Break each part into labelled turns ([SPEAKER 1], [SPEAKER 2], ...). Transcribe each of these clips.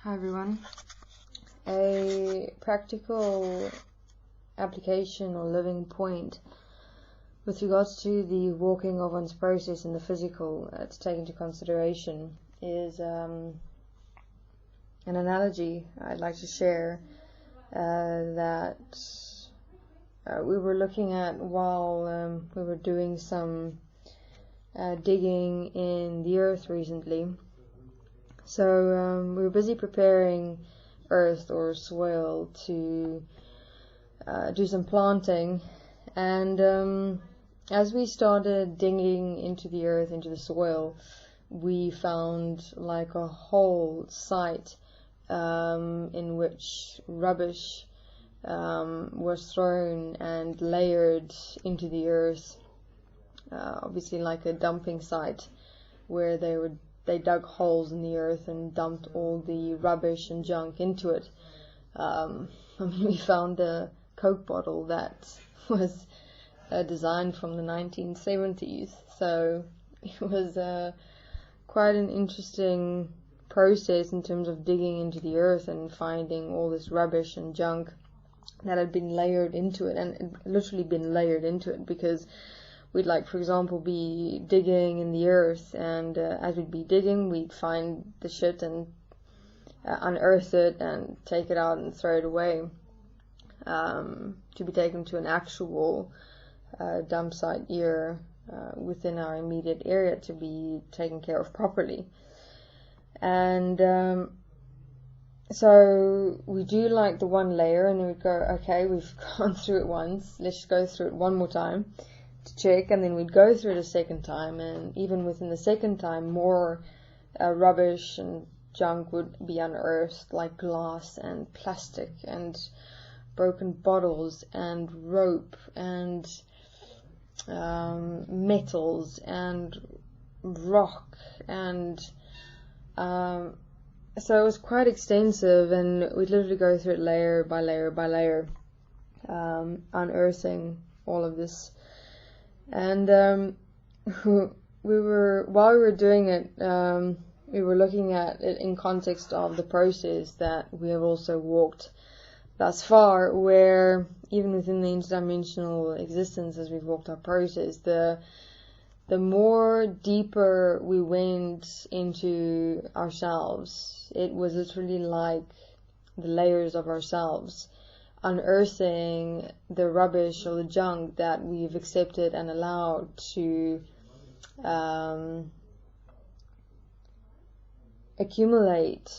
[SPEAKER 1] Hi everyone. A practical application or living point with regards to the walking of one's process in the physical to take into consideration is an analogy I'd like to share that we were looking at while we were doing some digging in the earth recently. So we were busy preparing earth or soil to do some planting, and as we started digging into the earth, into the soil, we found like a whole site in which rubbish was thrown and layered into the earth, obviously like a dumping site where they dug holes in the earth and dumped all the rubbish and junk into it. We found a Coke bottle that was designed from the 1970s, so it was quite an interesting process in terms of digging into the earth and finding all this rubbish and junk that had been layered into it, and it literally been layered into it, because we'd, like, for example, be digging in the earth, and as we'd be digging, we'd find the shit and unearth it and take it out and throw it away to be taken to an actual dump site here within our immediate area to be taken care of properly. And so we do like the one layer, and we'd go, okay, we've gone through it once, let's go through it one more time to check, and then we'd go through it a second time, and even within the second time more rubbish and junk would be unearthed, like glass and plastic and broken bottles and rope and metals and rock, and so it was quite extensive, and we'd literally go through it layer by layer by layer, unearthing all of this. And while we were doing it, we were looking at it in context of the process that we have also walked thus far, where even within the interdimensional existence, as we've walked our process, the more deeper we went into ourselves, it was literally like the layers of ourselves, unearthing the rubbish or the junk that we've accepted and allowed to accumulate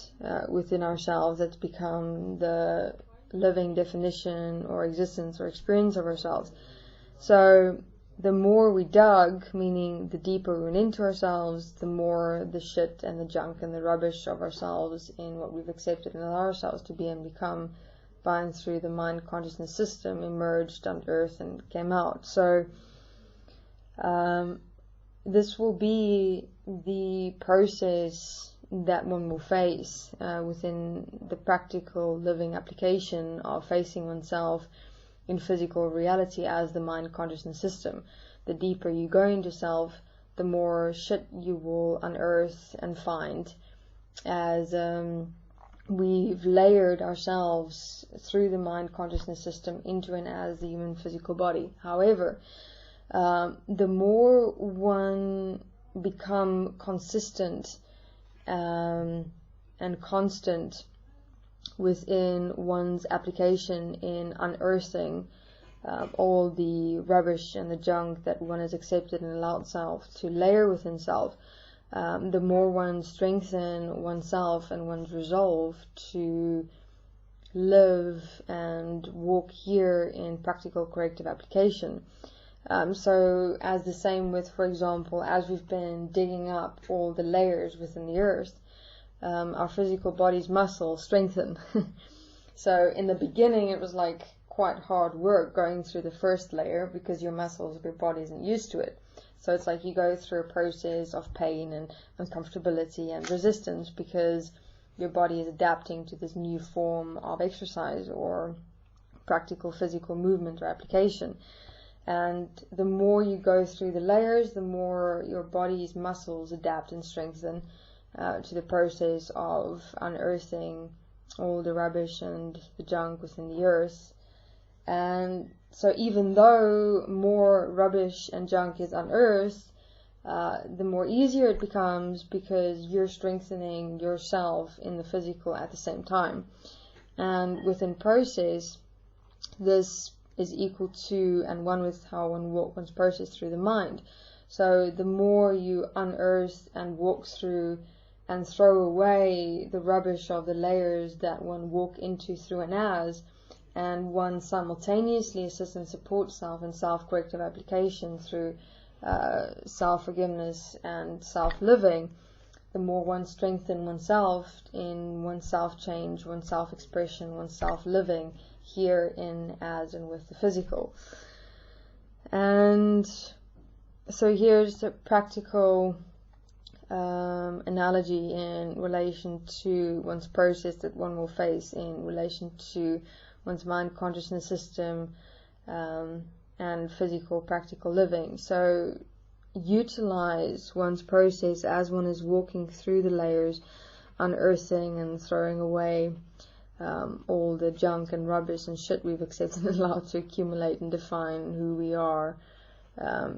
[SPEAKER 1] within ourselves, that's become the living definition or existence or experience of ourselves. So the more we dug, meaning the deeper we went into ourselves, the more the shit and the junk and the rubbish of ourselves in what we've accepted and allow ourselves to be and become by and through the mind consciousness system emerged, unearthed, and came out. So this will be the process that one will face within the practical living application of facing oneself in physical reality as the mind consciousness system. The deeper you go into self, the more shit you will unearth and find, as we've layered ourselves through the mind consciousness system into and as the human physical body. However, the more one become consistent and constant within one's application in unearthing all the rubbish and the junk that one has accepted and allowed self to layer within self, the more one strengthen oneself and one's resolve to live and walk here in practical corrective application. So as the same with, for example, as we've been digging up all the layers within the earth, our physical body's muscles strengthen. So in the beginning it was like quite hard work going through the first layer, because your muscles of your body isn't used to it. So it's like you go through a process of pain and uncomfortability and resistance, because your body is adapting to this new form of exercise or practical physical movement or application. And the more you go through the layers, the more your body's muscles adapt and strengthen, to the process of unearthing all the rubbish and the junk within the earth. And so even though more rubbish and junk is unearthed, the more easier it becomes, because you're strengthening yourself in the physical at the same time. And within process, this is equal to and one with how one walks process through the mind. So the more you unearth and walk through and throw away the rubbish of the layers that one walk into through and as, and one simultaneously assists and supports self in self-corrective application through self-forgiveness and self-living, the more one strengthens oneself in one's self-change, one's self-expression, one's self-living here in, as, and with the physical. And so here's a practical analogy in relation to one's process that one will face in relation to one's mind consciousness system and physical practical living. So utilize one's process as one is walking through the layers, unearthing and throwing away all the junk and rubbish and shit we've accepted and allowed to accumulate and define who we are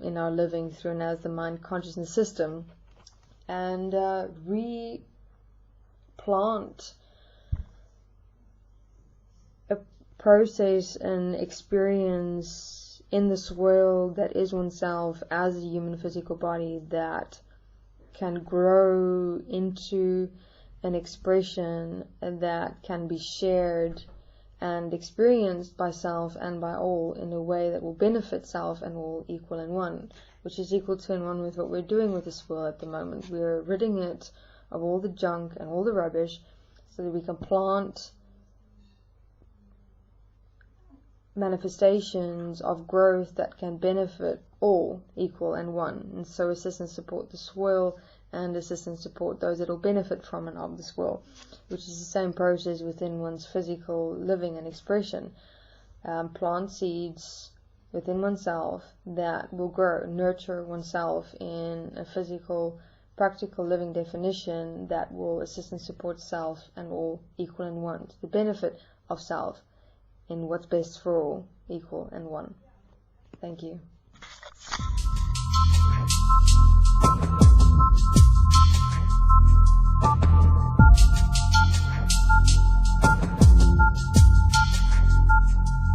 [SPEAKER 1] in our living through and as the mind consciousness system, and replant a process and experience in the soil that is oneself as a human physical body that can grow into an expression that can be shared and experienced by self and by all in a way that will benefit self and all equal in one, which is equal to and one with what we're doing with this world at the moment. We're ridding it of all the junk and all the rubbish so that we can plant manifestations of growth that can benefit all equal and one, and so assist and support the soil and assist and support those that will benefit from and of the soil, which is the same process within one's physical living and expression. Plant seeds within oneself that will grow, nurture oneself in a physical practical living definition that will assist and support self and all equal and one, to the benefit of self in what's best for all, equal and one. Thank you.